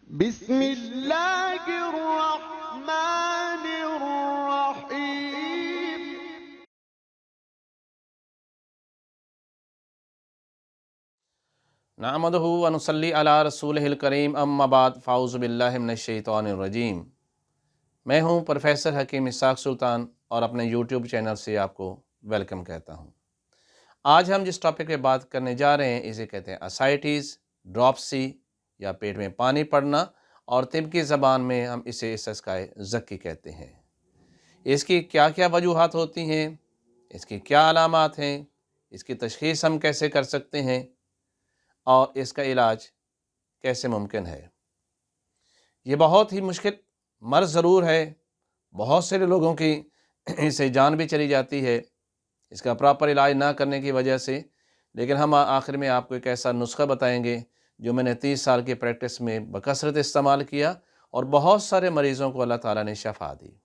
बिस्मिल्लाहिर्रहमानिर्रहीम। नहमदुहु व नुसल्ली अला रसूलिहिल करीम अम्मा बाद फ़ाऊज़ु बिल्लाहि मिनश शैतानिर रजीम। मैं हूँ प्रोफेसर हकीम इसहाक़ सुल्तान और अपने यूट्यूब चैनल से आपको वेलकम कहता हूँ। आज हम जिस टॉपिक पे बात करने जा रहे हैं इसे कहते हैं असाइटिस, ड्रॉपसी या पेट में पानी पड़ना, और तिब की ज़बान में हम इसे इस्तिस्काए ज़क्की कहते हैं। इसकी क्या क्या वजूहात होती हैं, इसकी क्या अलामात हैं, इसकी तशख़ीस हम कैसे कर सकते हैं और इसका इलाज कैसे मुमकिन है। ये बहुत ही मुश्किल मर्ज़ ज़रूर है, बहुत से लोगों की इससे जान भी चली जाती है इसका प्रॉपर इलाज ना करने की वजह से। लेकिन हम आखिर में आपको एक ऐसा नुस्खा बताएंगे जो मैंने 30 साल की प्रैक्टिस में बकसरत इस्तेमाल किया और बहुत सारे मरीज़ों को अल्लाह ताला ने शफ़ा दी।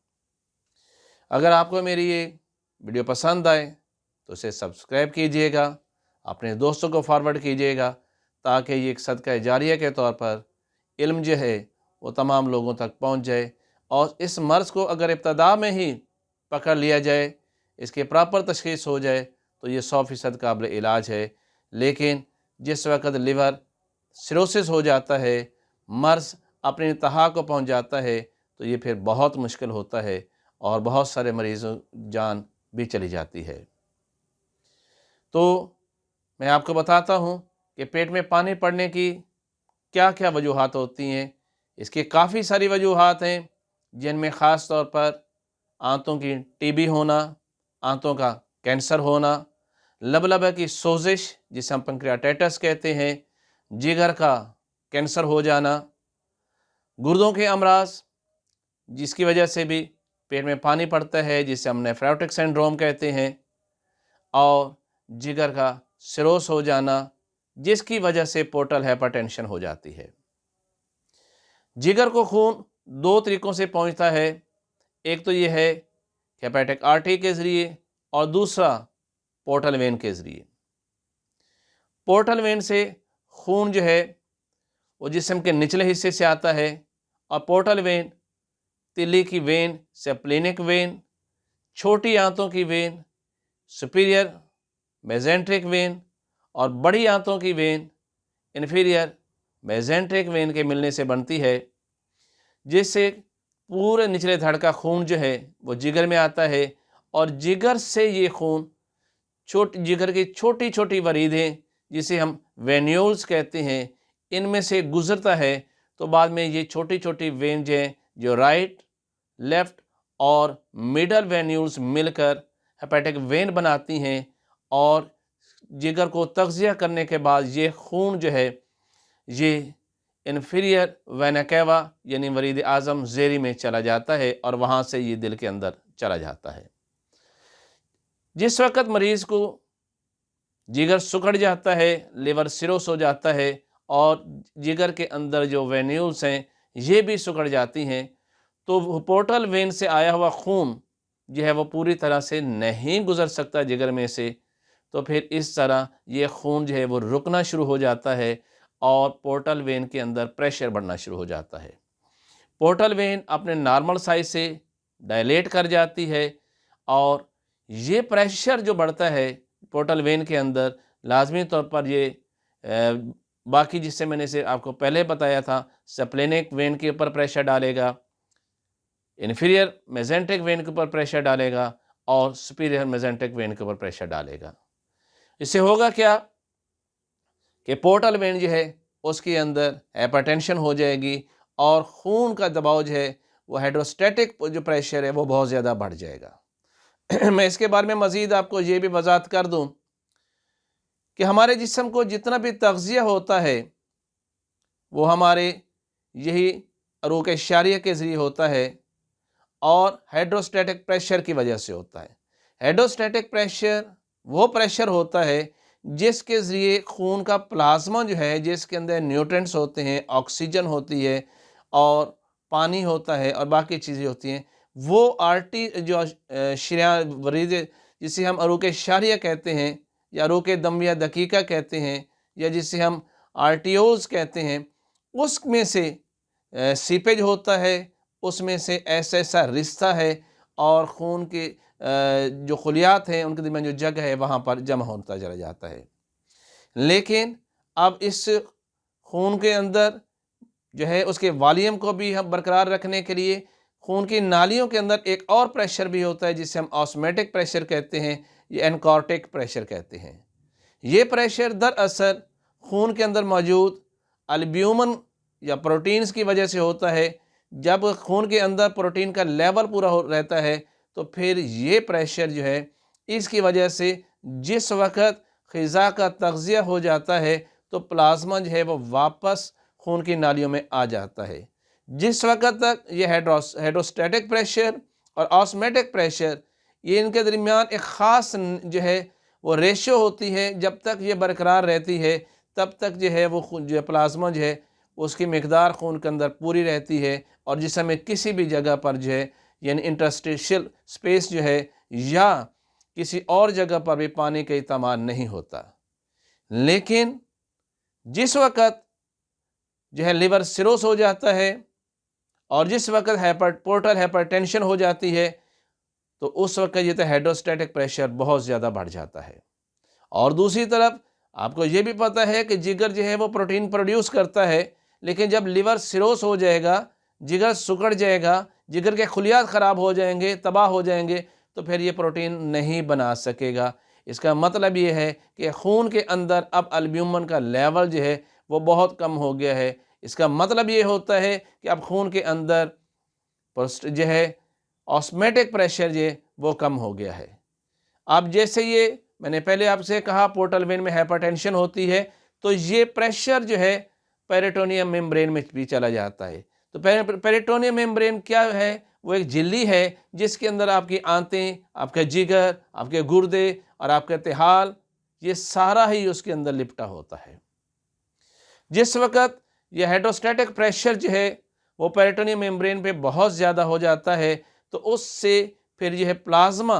अगर आपको मेरी ये वीडियो पसंद आए तो इसे सब्सक्राइब कीजिएगा, अपने दोस्तों को फॉरवर्ड कीजिएगा, ताकि ये एक सदका जारिया के तौर पर इल्म जो है वो तमाम लोगों तक पहुंच जाए। और इस मर्ज़ को अगर इब्तदा में ही पकड़ लिया जाए, इसकी प्रॉपर तशख़ीस हो जाए तो ये 100% काबिल इलाज है। लेकिन जिस वक़्त लिवर सिरोसिस हो जाता है, मर्ज़ अपनी इंतहा को पहुंच जाता है, तो ये फिर बहुत मुश्किल होता है और बहुत सारे मरीज़ों जान भी चली जाती है। तो मैं आपको बताता हूँ कि पेट में पानी पड़ने की क्या क्या वजूहात होती हैं। इसकी काफ़ी सारी वजूहात हैं, जिनमें ख़ास तौर पर आंतों की टीबी होना, आंतों का कैंसर होना, लबलबे की सोजिश जिसे हम पैंक्रियाटाइटिस कहते हैं, जिगर का कैंसर हो जाना, गुर्दों के अमराज जिसकी वजह से भी पेट में पानी पड़ता है, जिसे हम नेफ्रोटिक सिंड्रोम कहते हैं, और जिगर का सिरोस हो जाना जिसकी वजह से पोर्टल हाइपरटेंशन हो जाती है। जिगर को खून दो तरीक़ों से पहुंचता है, एक तो ये है हेपेटिक आर्टरी के ज़रिए और दूसरा पोर्टल वेन के ज़रिए। पोर्टल वेन से खून जो है वो जिस्म के निचले हिस्से से आता है, और पोर्टल वेन तिल्ली की वेन, सेप्लेनिक वेन, छोटी आंतों की वेन, सुपीरियर मेजेंट्रिक वेन, और बड़ी आंतों की वेन इन्फीरियर मेजेंट्रिक वेन के मिलने से बनती है, जिससे पूरे निचले धड़ का खून जो है वो जिगर में आता है, और जिगर से ये खून जिगर की छोटी छोटी वरीदें जिसे हम वेन्यूल्स कहते हैं, इनमें से गुजरता है। तो बाद में ये छोटी छोटी वेन जो राइट, लेफ़्ट और मिडल वेन्यूल्स मिलकर हेपेटिक वेन बनाती हैं, और जिगर को तग़ज़िया करने के बाद ये खून जो है ये इन्फीरियर वेना केवा यानी वरीद आज़म ज़ेरी में चला जाता है, और वहाँ से ये दिल के अंदर चला जाता है। जिस वक़्त मरीज़ को जिगर सिकुड़ जाता है, लिवर सिरोस हो जाता है, और जिगर के अंदर जो वेन्यूल्स हैं ये भी सिकुड़ जाती हैं, तो पोर्टल वेन से आया हुआ खून जो है वो पूरी तरह से नहीं गुज़र सकता जिगर में से। तो फिर इस तरह ये खून जो है वो रुकना शुरू हो जाता है, और पोर्टल वेन के अंदर प्रेशर बढ़ना शुरू हो जाता है। पोर्टल वेन अपने नॉर्मल साइज से डायलेट कर जाती है, और ये प्रेशर जो बढ़ता है पोर्टल वेन के अंदर लाजमी तौर पर ये बाकी जिससे मैंने से आपको पहले बताया था सेप्लेनिक वेन के ऊपर प्रेशर डालेगा, इन्फीरियर मेजेंट्रिक वेन के ऊपर प्रेशर डालेगा, और सुपीरियर मेजेंट्रिक वेन के ऊपर प्रेशर डालेगा। इससे होगा क्या कि पोर्टल वेन जो है उसके अंदर हाइपरटेंशन हो जाएगी, और खून का दबाव जो है वो हाइड्रोस्टैटिक जो प्रेशर है वो बहुत ज़्यादा बढ़ जाएगा। मैं इसके बारे में मज़ीद आपको ये भी वजाहत कर दूं कि हमारे जिस्म को जितना भी तग़ज़िया होता है वो हमारे यही अरूक़ शारिया के ज़रिए होता है, और हाइड्रोस्टैटिक प्रेशर की वजह से होता है। हाइड्रोस्टैटिक प्रेशर वो प्रेशर होता है जिसके ज़रिए खून का प्लाज्मा जो है, जिसके अंदर न्यूट्रिएंट्स होते हैं, ऑक्सीजन होती है और पानी होता है और बाकी चीज़ें होती हैं, वो आर्टी जो शरिया वरीद जिसे हम अरूक़ शारिया कहते हैं, या अरूक़ दमिया दकीका कहते हैं, या जिसे हम आर्टियोल्स कहते हैं, उसमें से सीपेज होता है उसमें से ऐसा ऐसा रिश्ता है और खून के जो खलियात हैं उनके दरमियान जो जगह है वहाँ पर जमा होता चला जाता है। लेकिन अब इस खून के अंदर जो है उसके वॉल्यूम को भी हम बरकरार रखने के लिए खून की नालियों के अंदर एक और प्रेशर भी होता है जिसे हम ऑस्मेटिक प्रेशर कहते हैं या एनकॉर्टिक प्रेशर कहते हैं। ये प्रेशर दरअसल खून के अंदर मौजूद अल्ब्यूमिन या प्रोटीन्स की वजह से होता है। जब खून के अंदर प्रोटीन का लेवल पूरा हो रहता है तो फिर ये प्रेशर जो है इसकी वजह से जिस वक़्त ग़िज़ा का तग़ज़िया हो जाता है तो प्लाज्मा जो है वो वापस खून की नालियों में आ जाता है। जिस वक़्त तक ये हाइड्रोस्टैटिक प्रेशर और ऑस्मेटिक प्रेशर ये इनके दरमियान एक ख़ास जो है वो रेशो होती है, जब तक ये बरकरार रहती है तब तक जो है वो जो प्लाज्मा जो है उसकी मिकदार खून के अंदर पूरी रहती है और जिसमें किसी भी जगह पर जो है यानी इंटरस्टिशियल स्पेस जो है या किसी और जगह पर भी पानी का इस्तेमाल नहीं होता। लेकिन जिस वक़्त जो है लिवर सिरोस हो जाता है और जिस वक़्त पोर्टल हाइपरटेंशन हो जाती है तो उस वक़्त ये तो हाइड्रोस्टैटिक प्रेशर बहुत ज़्यादा बढ़ जाता है। और दूसरी तरफ आपको ये भी पता है कि जिगर जो है वो प्रोटीन प्रोड्यूस करता है, लेकिन जब लिवर सिरोस हो जाएगा, जिगर सिकुड़ जाएगा, जिगर के खुलियात ख़राब हो जाएंगे, तबाह हो जाएंगे, तो फिर ये प्रोटीन नहीं बना सकेगा। इसका मतलब ये है कि खून के अंदर अब अल्ब्यूमिन का लेवल जो है वो बहुत कम हो गया है। इसका मतलब ये होता है कि अब खून के अंदर जो है ऑस्मेटिक प्रेशर जो है वो कम हो गया है। अब जैसे ये मैंने पहले आपसे कहा पोर्टल वेन में हाइपरटेंशन होती है तो ये प्रेशर जो है पेरिटोनियम मेम्ब्रेन में भी चला जाता है। तो पेरिटोनियम मेम्ब्रेन क्या है? वो एक झिल्ली है जिसके अंदर आपकी आंतें, आपका जिगर, आपके गुर्दे और आपका तिहाल ये सारा ही उसके अंदर लिपटा होता है। जिस वक़्त ये हाइड्रोस्टैटिक प्रेशर जो है वो पेरिटोनियम मेम्ब्रेन पे बहुत ज़्यादा हो जाता है तो उससे फिर यह प्लाज्मा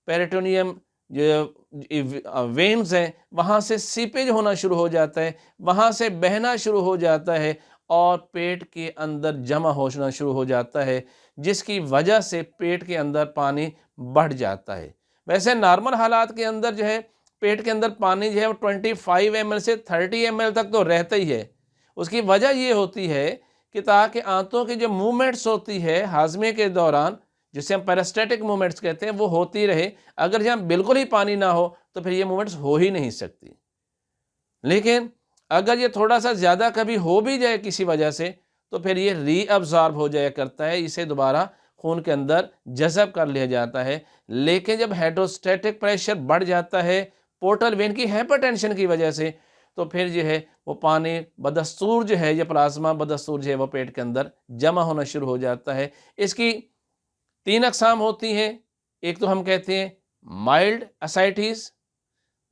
पेरिटोनियम जो वेन्स हैं वहाँ से सीपेज होना शुरू हो जाता है, वहाँ से बहना शुरू हो जाता है और पेट के अंदर जमा होना शुरू हो जाता है, जिसकी वजह से पेट के अंदर पानी बढ़ जाता है। वैसे नॉर्मल हालात के अंदर जो है पेट के अंदर पानी जो है वो 25 ml से 30 ml तक तो रहता ही है। उसकी वजह ये होती है कि ताकि आंतों की जो मूवमेंट्स होती है हाजमे के दौरान, जिसे हम पेरिस्टेटिक मूवमेंट्स कहते हैं, वो होती रहे। अगर जहाँ बिल्कुल ही पानी ना हो तो फिर ये मूवमेंट्स हो ही नहीं सकती। लेकिन अगर ये थोड़ा सा ज़्यादा कभी हो भी जाए किसी वजह से तो फिर ये रीअब्जॉर्ब हो जाया करता है, इसे दोबारा खून के अंदर जज़ब कर लिया जाता है। लेकिन जब हाइड्रोस्टैटिक प्रेशर बढ़ जाता है पोर्टल वेन की हाइपरटेंशन की वजह से तो फिर जो है वो पानी बदस्तूर जो है, ये प्लाज्मा बदस्तूर जो है वो पेट के अंदर जमा होना शुरू हो जाता है। इसकी 3 अक़साम होती हैं। एक तो हम कहते हैं mild ascites,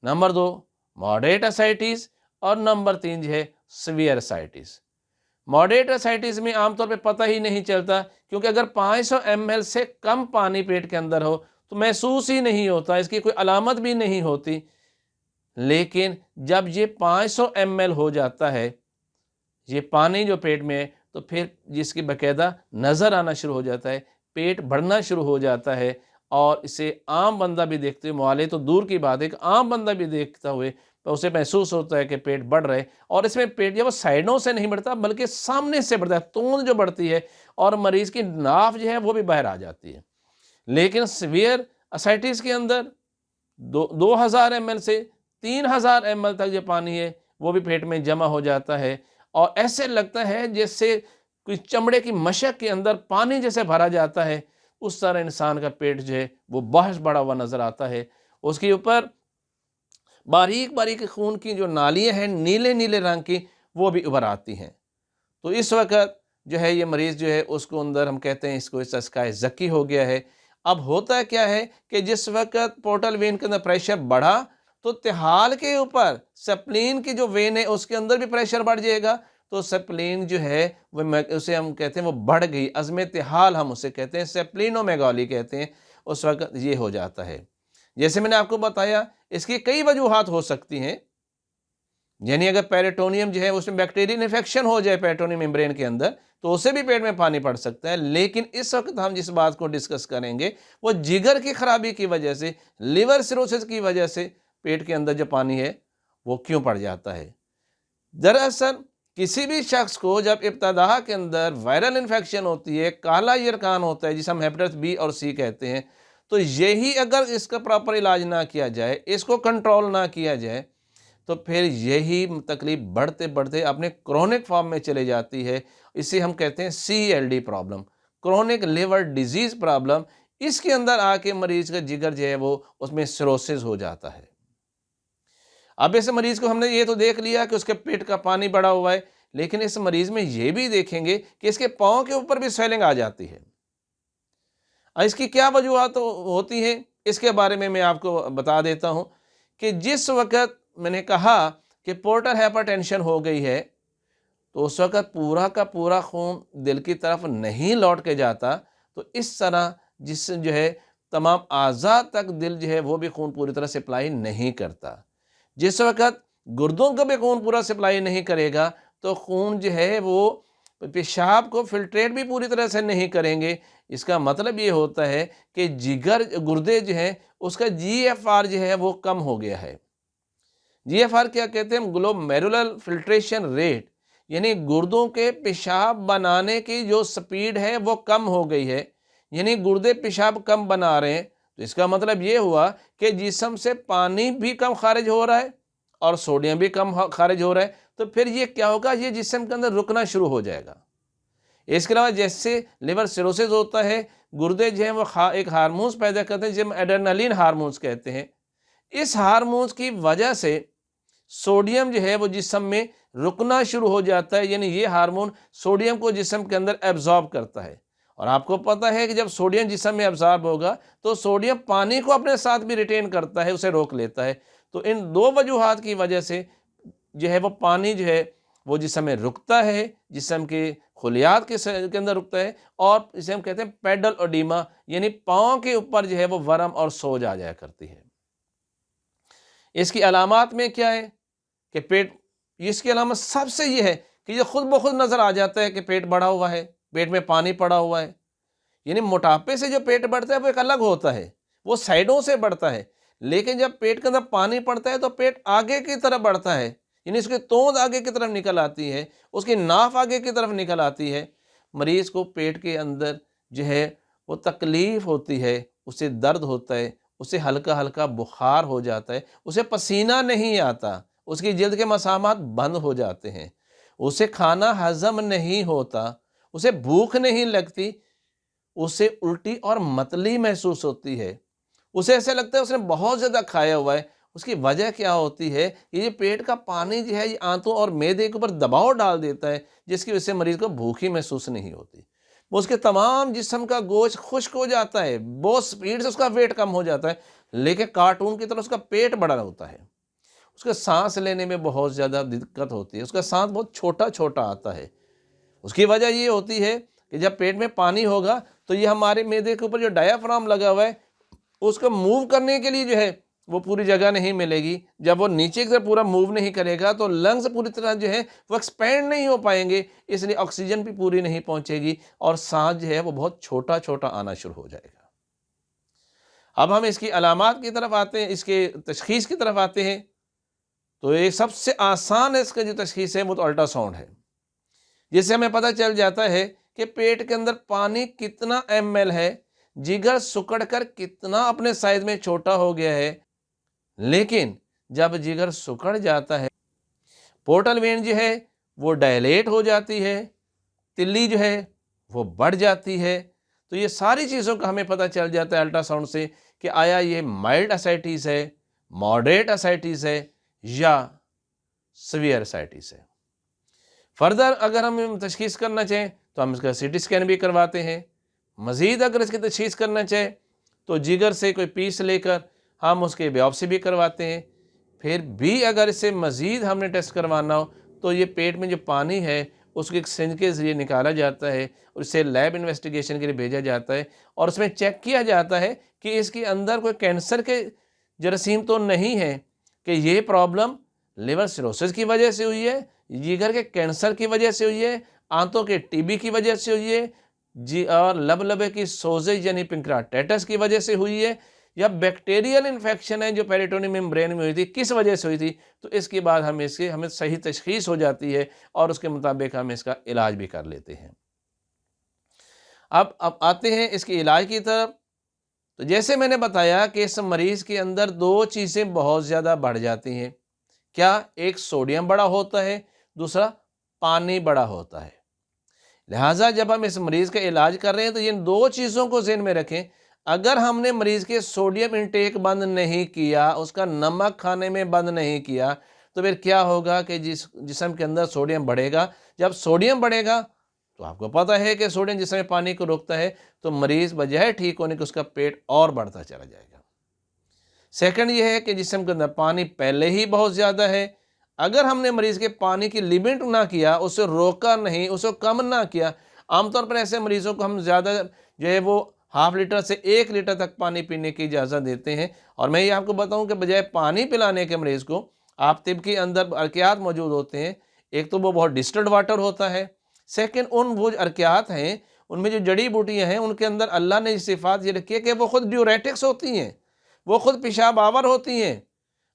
number 2 moderate ascites और नंबर 3 जो है सीवियर असाइटिस। मॉडरेट असाइटिस में आमतौर पे पता ही नहीं चलता, क्योंकि अगर 500 ml से कम पानी पेट के अंदर हो तो महसूस ही नहीं होता, इसकी कोई अलामत भी नहीं होती। लेकिन जब ये 500 ml हो जाता है ये पानी जो पेट में है तो फिर जिसकी बाकायदा नज़र आना शुरू हो जाता है, पेट बढ़ना शुरू हो जाता है और इसे आम बंदा भी देखते हुए, मुआले तो दूर की बात है, एक आम बंदा भी देखता हुए तो उसे महसूस होता है कि पेट बढ़ रहा है। और इसमें पेट जब वो साइडों से नहीं बढ़ता बल्कि सामने से बढ़ता है, तूंद जो बढ़ती है और मरीज़ की नाफ जो है वो भी बाहर आ जाती है। लेकिन सीवियर असाइटिस के अंदर 2000 ml से 3000 ml तक जो पानी है वो भी पेट में जमा हो जाता है और ऐसे लगता है जैसे कोई चमड़े की मशक के अंदर पानी जैसे भरा जाता है, उस तरह इंसान का पेट जो है वो बहुत बड़ा हुआ नज़र आता है। उसके ऊपर बारीक बारीक खून की जो नालियाँ हैं नीले नीले रंग की वो भी उभर आती हैं। तो इस वक्त जो है ये मरीज़ जो है उसको अंदर हम कहते हैं इसको इसका ज़की हो गया है। अब होता क्या है कि जिस वक्त पोर्टल वेन के अंदर प्रेशर बढ़ा तो तिहाल के ऊपर स्प्लीन की जो वेन है उसके अंदर भी प्रेशर बढ़ जाएगा। तो स्प्लीन जो है वो उसे हम कहते हैं वो बढ़ गई, अज़्म तिहाल हम उसे कहते हैं, स्प्लीनोमेगाली कहते हैं। उस वक्त ये हो जाता है। जैसे मैंने आपको बताया इसकी कई वजूहात हो सकती हैं। यानी अगर पेरिटोनियम जो है उसमें बैक्टीरियल इन्फेक्शन हो जाए पेरिटोनियम मेम्ब्रेन के अंदर, तो उससे भी पेट में पानी पड़ सकता है। लेकिन इस वक्त हम जिस बात को डिस्कस करेंगे वो जिगर की खराबी की वजह से, लिवर सिरोसिस की वजह से पेट के अंदर जो पानी है वो क्यों पड़ जाता है। दरअसल किसी भी शख्स को जब इब्तदा के अंदर वायरल इन्फेक्शन होती है, काला यरकान होता है जिसे हम हेपेटाइटिस बी और सी कहते हैं, तो यही अगर इसका प्रॉपर इलाज ना किया जाए, इसको कंट्रोल ना किया जाए, तो फिर यही तकलीफ बढ़ते बढ़ते अपने क्रोनिक फॉर्म में चले जाती है। इसे हम कहते हैं CLD problem, chronic liver disease problem. इसके अंदर आके मरीज का जिगर जो है वो उसमें सिरोसिस हो जाता है। अब इस मरीज को हमने ये तो देख लिया कि उसके पेट का पानी बढ़ा हुआ है, लेकिन इस मरीज में ये भी देखेंगे कि इसके पाँव के ऊपर भी स्वेलिंग आ जाती है। इसकी क्या वजूहत होती हैं, इसके बारे में मैं आपको बता देता हूं कि जिस वक्त मैंने कहा कि पोर्टल हाइपरटेंशन हो गई है, तो उस वक्त पूरा का पूरा खून दिल की तरफ नहीं लौट के जाता। तो इस तरह जिससे जो है तमाम आज़ा तक दिल जो है वो भी खून पूरी तरह सप्लाई नहीं करता। जिस वक्त गुर्दों का भी खून पूरा सप्लाई नहीं करेगा, तो खून जो है वो पेशाब को फिल्ट्रेट भी पूरी तरह से नहीं करेंगे। इसका मतलब ये होता है कि जिगर गुर्दे जो हैं उसका GFR जो है वो कम हो गया है। GFR क्या कहते हैं? ग्लोमेरुलर फिल्ट्रेशन रेट, यानी गुर्दों के पेशाब बनाने की जो स्पीड है वो कम हो गई है। यानी गुर्दे पेशाब कम बना रहे हैं, तो इसका मतलब ये हुआ कि जिस्म से पानी भी कम खारिज हो रहा है और सोडियम भी कम खारिज हो रहा है। तो फिर ये क्या होगा, ये जिस्म के अंदर रुकना शुरू हो जाएगा। इसके अलावा जैसे लिवर सिरोसिस होता है, गुर्दे जो हैं वो एक हार्मोन्स पैदा करते हैं जिसे एड्रेनलिन हार्मोन्स कहते हैं। इस हार्मोन्स की वजह से सोडियम जो है वो जिस्म में रुकना शुरू हो जाता है। यानी ये हार्मोन सोडियम को जिस्म के अंदर एब्जॉर्ब करता है। और आपको पता है कि जब सोडियम जिस्म में एब्जॉर्ब होगा तो सोडियम पानी को अपने साथ भी रिटेन करता है, उसे रोक लेता है। तो इन दो वजूहात की वजह से जो है वो पानी जो है वो जिस्म में रुकता है, जिस्म के खुलियात के अंदर रुकता है, और इसे हम कहते हैं पेडल ओडीमा, यानी पाँव के ऊपर जो है वो वर्म और सोज आ जाया करती है। इसकी अलामात में क्या है कि पेट, इसकी अलामत सबसे ये है कि ये खुद ब खुद नज़र आ जाता है कि पेट बढ़ा हुआ है, पेट में पानी पड़ा हुआ है। यानी मोटापे से जो पेट बढ़ता है वो एक अलग होता है, वो साइडों से बढ़ता है। लेकिन जब पेट के अंदर पानी पड़ता है तो पेट आगे की तरफ बढ़ता है, यानी उसकी तोंद आगे की तरफ निकल आती है, उसकी नाफ आगे की तरफ निकल आती है। मरीज को पेट के अंदर जो है वो तकलीफ़ होती है, उसे दर्द होता है, उसे हल्का हल्का बुखार हो जाता है, उसे पसीना नहीं आता, उसकी जल्द के मसामात बंद हो जाते हैं, उसे खाना हजम नहीं होता, उसे भूख नहीं लगती, उसे उल्टी और मतली महसूस होती है, उसे ऐसा लगता है उसने बहुत ज़्यादा खाया हुआ है। उसकी वजह क्या होती है? ये पेट का पानी जो है ये आंतों और मैदे के ऊपर दबाव डाल देता है, जिसकी वजह से मरीज़ को भूख ही महसूस नहीं होती। उसके तमाम जिस्म का गोश्त खुश्क हो जाता है, बहुत स्पीड से उसका वेट कम हो जाता है, लेकिन कार्टून की तरह उसका पेट बड़ा होता है। उसके सांस लेने में बहुत ज़्यादा दिक्कत होती है, उसका सांस बहुत छोटा छोटा आता है। उसकी वजह ये होती है कि जब पेट में पानी होगा तो ये हमारे मैदे के ऊपर जो डायाफ्राम लगा हुआ है उसको मूव करने के लिए जो है वो पूरी जगह नहीं मिलेगी। जब वो नीचे की तरफ पूरा मूव नहीं करेगा तो लंग्स पूरी तरह जो है वो एक्सपेंड नहीं हो पाएंगे, इसलिए ऑक्सीजन भी पूरी नहीं पहुंचेगी और सांस जो है वो बहुत छोटा छोटा आना शुरू हो जाएगा। अब हम इसकी अलामात की तरफ आते हैं, इसके तशखीस की तरफ आते हैं। तो ये सबसे आसान इसका जो तशखीस है वो तो अल्ट्रासाउंड है, जिससे हमें पता चल जाता है कि पेट के अंदर पानी कितना ml है, जिगर सुकड़ कर कितना अपने साइज में छोटा हो गया है। लेकिन जब जिगर सुकड़ जाता है, पोर्टल वेन जो है वो डायलेट हो जाती है, तिल्ली जो है वो बढ़ जाती है। तो ये सारी चीज़ों का हमें पता चल जाता है अल्ट्रासाउंड से कि आया ये माइल्ड असाइटिस है, मॉडरेट असाइटिस है या सीवियर असाइटिस है। फर्दर अगर हम तशखीस करना चाहें तो हम इसका CT स्कैन भी करवाते हैं। मज़ीद अगर इसकी तशखीस करना चाहें तो जिगर से कोई पीस लेकर हम उसके बायोप्सी भी करवाते हैं। फिर भी अगर इससे मज़ीद हमने टेस्ट करवाना हो तो ये पेट में जो पानी है उसको एक सिंज के ज़रिए निकाला जाता है और इसे लैब इन्वेस्टिगेशन के लिए भेजा जाता है और उसमें चेक किया जाता है कि इसके अंदर कोई कैंसर के जरासीम तो नहीं है, कि ये प्रॉब्लम लिवर सिरोसिस की वजह से हुई है, जिगर के कैंसर की वजह से हुई है, आंतों के टीबी की वजह से हुई है, जी और लबलबे की सोजेज यानी पिंक्राटाइटिस की वजह से हुई है, या बैक्टीरियल इन्फेक्शन है जो पेरिटोनियम मेम्ब्रेन में हुई थी, किस वजह से हुई थी, तो इसके बाद हमें सही तशखीस हो जाती है और उसके मुताबिक हम इसका इलाज भी कर लेते हैं। अब आते हैं इसके इलाज की तरफ। तो जैसे मैंने बताया कि इस मरीज़ के अंदर दो चीज़ें बहुत ज़्यादा बढ़ जाती हैं। क्या? एक सोडियम बड़ा होता है, दूसरा पानी बड़ा होता है। लिहाजा जब हम इस मरीज़ का इलाज कर रहे हैं तो इन दो चीज़ों को ज़हन में रखें। अगर हमने मरीज़ के सोडियम इंटेक बंद नहीं किया, उसका नमक खाने में बंद नहीं किया, तो फिर क्या होगा कि जिस्म के अंदर सोडियम बढ़ेगा। जब सोडियम बढ़ेगा तो आपको पता है कि सोडियम जिसम में पानी को रोकता है, तो मरीज़ बजाय ठीक होने के उसका पेट और बढ़ता चला जाएगा। सेकंड ये है कि जिस्म के अंदर पानी पहले ही बहुत ज़्यादा है, अगर हमने मरीज़ के पानी की लिमिट ना किया, उसे रोका नहीं, उसे कम ना किया। आमतौर पर ऐसे मरीज़ों को हम ज़्यादा जो है वो हाफ लीटर से 1 लीटर तक पानी पीने की इजाज़त देते हैं। और मैं ये आपको बताऊं कि बजाय पानी पिलाने के मरीज़ को आप तिब के अंदर अर्कियात मौजूद होते हैं। एक तो वो बहुत डिस्टिल्ड वाटर होता है, सेकंड वो अर्कियात हैं, उनमें जो जड़ी बूटियाँ हैं उनके अंदर अल्लाह ने सिफ़ात ये रखी है कि वो खुद ड्यूरेटिक्स होती हैं, वो खुद पेशाब आवर होती हैं,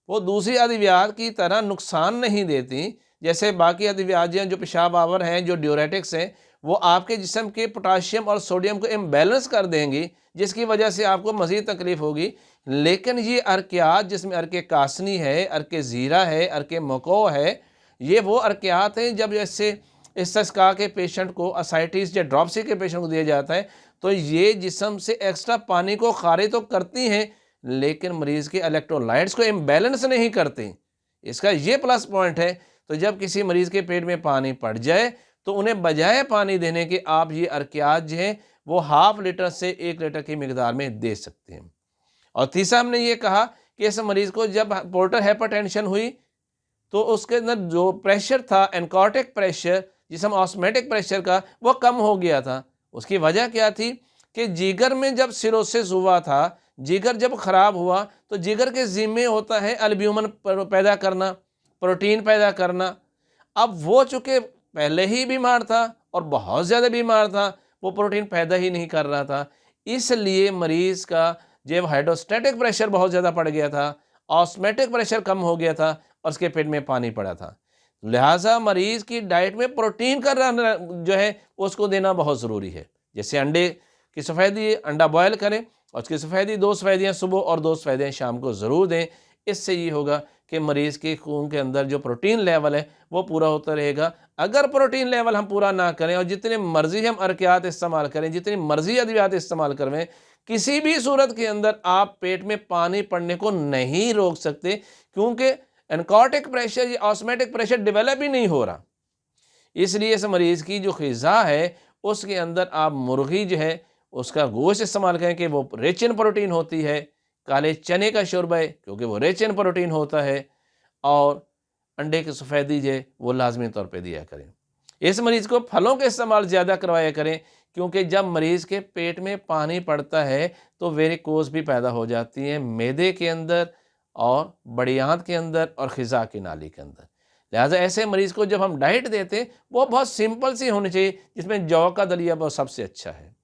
वो दूसरी अद्वियात की तरह नुकसान नहीं देती। जैसे बाकी अद्वियात जो पेशाब आवर हैं, जो ड्यूरेटिक्स हैं, वो आपके जिस्म के पोटाशियम और सोडियम को इम्बैलेंस कर देंगी, जिसकी वजह से आपको मज़ीद तकलीफ़ होगी। लेकिन ये अर्कियात जिसमें अर्के कासनी है, अर्के ज़ीरा है, अर्के मको है, ये वो अर्कियात हैं जब जैसे इस्तिस्का के पेशेंट को, असाइटिस या ड्रॉपसी के पेशेंट को दिया जाता है, तो ये जिस्म से एक्स्ट्रा पानी को खारिज तो करती हैं, लेकिन मरीज़ के इलेक्ट्रोलाइट्स को इम्बैलेंस नहीं करती। इसका ये प्लस पॉइंट है। तो जब किसी मरीज़ के पेट में पानी पड़ जाए तो उन्हें बजाय पानी देने के आप ये अर्कियात जो हैं वो हाफ लीटर से 1 लीटर की मिकदार में दे सकते हैं। और तीसरा हमने ये कहा कि इस मरीज़ को जब पोर्टल हाइपरटेंशन हुई तो उसके अंदर जो प्रेशर था, एनकोटिक प्रेशर जिसे हम ऑस्मेटिक प्रेशर का, वो कम हो गया था। उसकी वजह क्या थी कि जिगर में जब सिरोसिस हुआ था, जिगर जब ख़राब हुआ तो जिगर के ज़िम्मे होता है एल्ब्यूमिन पैदा करना, प्रोटीन पैदा करना। अब वो चूँकि पहले ही बीमार था और बहुत ज़्यादा बीमार था, वो प्रोटीन पैदा ही नहीं कर रहा था, इसलिए मरीज़ का जब हाइड्रोस्टैटिक प्रेशर बहुत ज़्यादा पड़ गया था, ऑस्मेटिक प्रेशर कम हो गया था और उसके पेट में पानी पड़ा था। लिहाजा मरीज़ की डाइट में प्रोटीन का जो है उसको देना बहुत ज़रूरी है। जैसे अंडे की सफ़ेदी, अंडा बॉयल करें और उसकी सफ़ेदी 2 सफ़ेदियाँ सुबह और 2 सफ़ेदियाँ शाम को ज़रूर दें। इससे ये होगा कि मरीज़ के खून के अंदर जो प्रोटीन लेवल है वो पूरा होता रहेगा। अगर प्रोटीन लेवल हम पूरा ना करें और जितने मर्ज़ी हम अर्कियात इस्तेमाल करें, जितनी मर्ज़ी अद्वियात इस्तेमाल करवें, किसी भी सूरत के अंदर आप पेट में पानी पड़ने को नहीं रोक सकते, क्योंकि एनकोटिक प्रेशर या ऑस्मेटिक प्रेशर डेवलप ही नहीं हो रहा। इसलिए इस मरीज़ की जो ग़िज़ा है उसके अंदर आप मुर्गी जो है उसका गोश्त इस्तेमाल करें कि वो रिच इन प्रोटीन होती है। काले चने का शोरबा है क्योंकि वो रिच इन प्रोटीन होता है। और अंडे की सफ़ेदी जो है वो लाजमी तौर पे दिया करें। इस मरीज़ को फलों का इस्तेमाल ज़्यादा करवाया करें, क्योंकि जब मरीज़ के पेट में पानी पड़ता है तो वेरिकोज़ भी पैदा हो जाती हैं मैदे के अंदर और बड़ियात के अंदर और ख़िज़ा की नाली के अंदर। लिहाजा ऐसे मरीज़ को जब हम डाइट देते हैं वो बहुत सिंपल सी होनी चाहिए, जिसमें जौ का दलिया वो सबसे अच्छा है,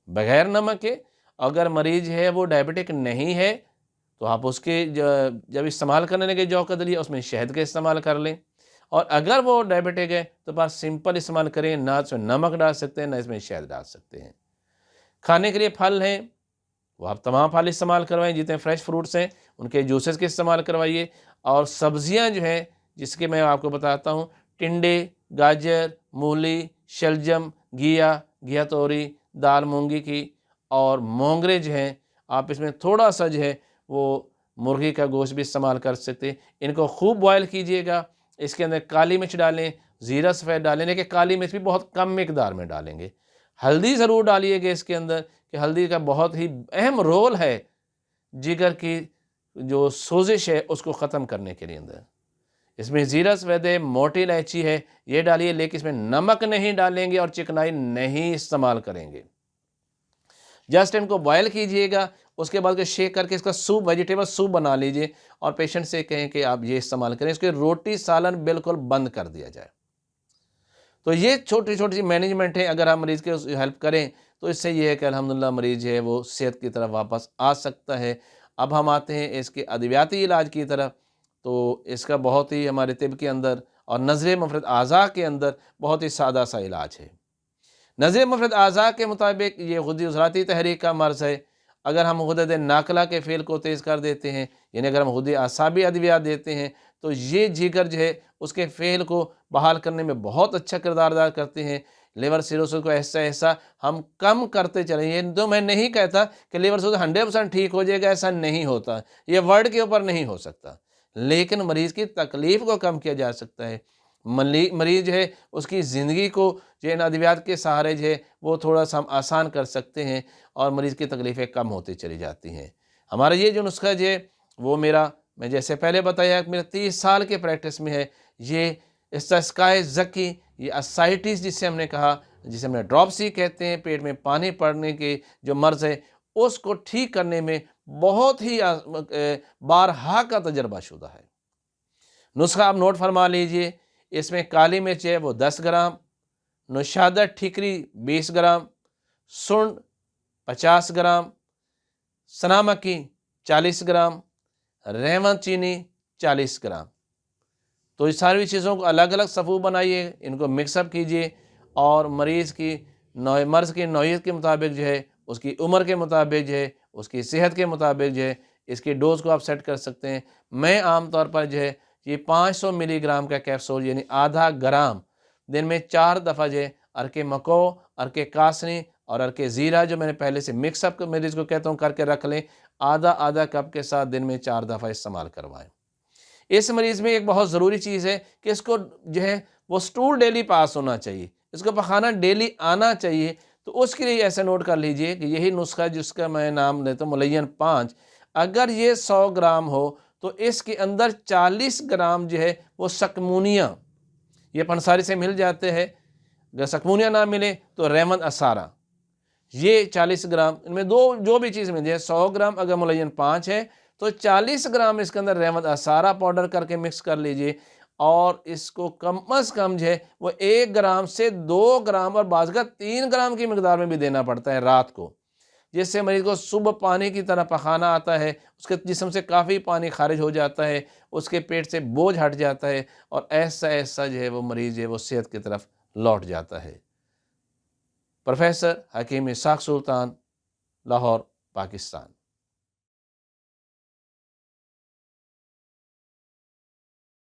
बग़ैर नमक के। अगर मरीज़ है वो डायबिटिक नहीं है तो आप उसके जब इस्तेमाल करने लगे जौ का दलिया, उसमें शहद का इस्तेमाल कर लें। और अगर वो डायबिटिक है तो बस सिंपल इस्तेमाल करें, ना इसमें नमक डाल सकते हैं ना इसमें शहद डाल सकते हैं। खाने के लिए फल हैं वो आप तमाम फल इस्तेमाल करवाएं, जितने फ्रेश फ्रूट्स हैं उनके जूसेस के इस्तेमाल करवाइए। और सब्ज़ियां जो हैं जिसके मैं आपको बताता हूँ, टिंडे, गाजर, मूली, शलजम, घिया तोरी, दाल मूंगी की और मोंगरे जो हैं, आप इसमें थोड़ा सा जो है वो मुर्गी का गोश्त भी इस्तेमाल कर सकते हैं। इनको खूब बॉयल कीजिएगा, इसके अंदर काली मिर्च डालें, ज़ीरा सफ़ेद डालें, लेकिन काली मिर्च भी बहुत कम मिकदार में डालेंगे। हल्दी ज़रूर डालिएगा इसके अंदर, कि हल्दी का बहुत ही अहम रोल है जिगर की जो सोजिश है उसको ख़त्म करने के लिए अंदर। इसमें ज़ीरा सफ़ेद है, मोटी इलायची है, ये डालिए, लेकिन इसमें नमक नहीं डालेंगे और चिकनाई नहीं इस्तेमाल करेंगे। जस्ट इनको बॉयल कीजिएगा, उसके बाद शेक करके इसका सूप, वेजिटेबल सूप बना लीजिए और पेशेंट से कहें कि आप ये इस्तेमाल करें। इसके रोटी सालन बिल्कुल बंद कर दिया जाए। तो ये छोटी छोटी सी मैनेजमेंट है, अगर हम मरीज़ के हेल्प करें तो इससे ये है कि अल्हम्दुलिल्लाह मरीज़ है वो सेहत की तरफ वापस आ सकता है। अब हम आते हैं इसके अद्वियाती इलाज की तरफ। तो इसका बहुत ही हमारे तिब के अंदर और नज़र मुफ़रद आज़ा के अंदर बहुत ही सादा सा इलाज है। नज़र मुफ़रद आज़ा के मुताबिक ये ग़ुद्दी उज़राती तहरीक का मर्ज़ है। अगर हम ग़ुद्दत नाक़ला के फ़ेल को तेज़ कर देते हैं, यानी अगर हम ग़ुद्दी आसाबी अद्वियात देते हैं, तो ये जिगर जो है उसके फ़ेल को बहाल करने में बहुत अच्छा किरदार अदा करते हैं। लिवर सिरोसिस को ऐसा ऐसा हम कम करते चलें। ये तो मैं नहीं कहता कि लिवर सिरोसिस 100% ठीक हो जाएगा, ऐसा नहीं होता, ये वर्ड के ऊपर नहीं हो सकता, लेकिन मरीज़ की तकलीफ़ को कम किया जा सकता है। मरीज़ जो है उसकी ज़िंदगी को जो है इन अद्वियात के सहारे जो है वो थोड़ा सा हम आसान कर सकते हैं और मरीज़ की तकलीफ़ें कम होती चली जाती हैं। हमारा ये जो नुस्खा जो है वो मैं जैसे पहले बताया मेरा 30 साल के प्रैक्टिस में है। ये इस्तिस्काए ज़की, ये असाइटिस जिसे हमने कहा, जिसे हमने ड्रॉपसी कहते हैं, पेट में पानी पड़ने के जो मर्ज़ है उसको ठीक करने में बहुत ही बारहा का तजर्बा शुदा है। नुस्खा आप नोट फरमा लीजिए। इसमें काली मिर्च है वो 10 ग्राम, नुशादत ठिकरी 20 ग्राम, सुंड 50 ग्राम, सना मक्खी 40 ग्राम, रेवंत चीनी 40 ग्राम। तो इस सारी चीज़ों को अलग अलग सफ़ू बनाइए, इनको मिक्सअप कीजिए और मरीज़ की मर्ज़ की नौइयत के मुताबिक जो है, उसकी उम्र के मुताबिक जो है, उसकी सेहत के मुताबिक जो है, इसकी डोज़ को आप सेट कर सकते हैं। मैं आम तौर पर जो है ये 500 मिलीग्राम का कैप्सूल यानी आधा ग्राम दिन में 4 दफ़ा जो है अरके मको, अरके कासनी और अरके ज़ीरा जो मैंने पहले से मिक्सअप मरीज़ को कहता हूँ करके रख लें, आधा आधा कप के साथ दिन में 4 दफ़ा इस्तेमाल करवाएं। इस मरीज़ में एक बहुत ज़रूरी चीज़ है कि इसको जो है वो स्टूल डेली पास होना चाहिए, इसको पखाना डेली आना चाहिए। तो उसके लिए ऐसा नोट कर लीजिए कि यही नुस्खा जिसका मैं नाम लेता हूँ मुलय्यन 5, अगर ये 100 ग्राम हो तो इसके अंदर 40 ग्राम जो है वो सकमूनिया, ये पंसारी से मिल जाते हैं, अगर सकमूनिया ना मिले तो रेमन असारा, ये 40 ग्राम, इनमें दो जो भी चीज़ मिल जाए। 100 ग्राम अगर मुलय्यन 5 है तो 40 ग्राम इसके अंदर रेमत असारा पाउडर करके मिक्स कर लीजिए और इसको कम अज़ कम जो है वो 1 ग्राम से 2 ग्राम और बाज़ का 3 ग्राम की मिकदार में भी देना पड़ता है रात को, जिससे मरीज़ को सुबह पानी की तरह पखाना आता है, उसके जिस्म से काफ़ी पानी खारिज हो जाता है, उसके पेट से बोझ हट जाता है और ऐसा ऐसा जो है वो मरीज़ जो है वो सेहत की तरफ लौट जाता है। प्रोफेसर हकीम इसहाक़ सुल्तान, लाहौर, पाकिस्तान।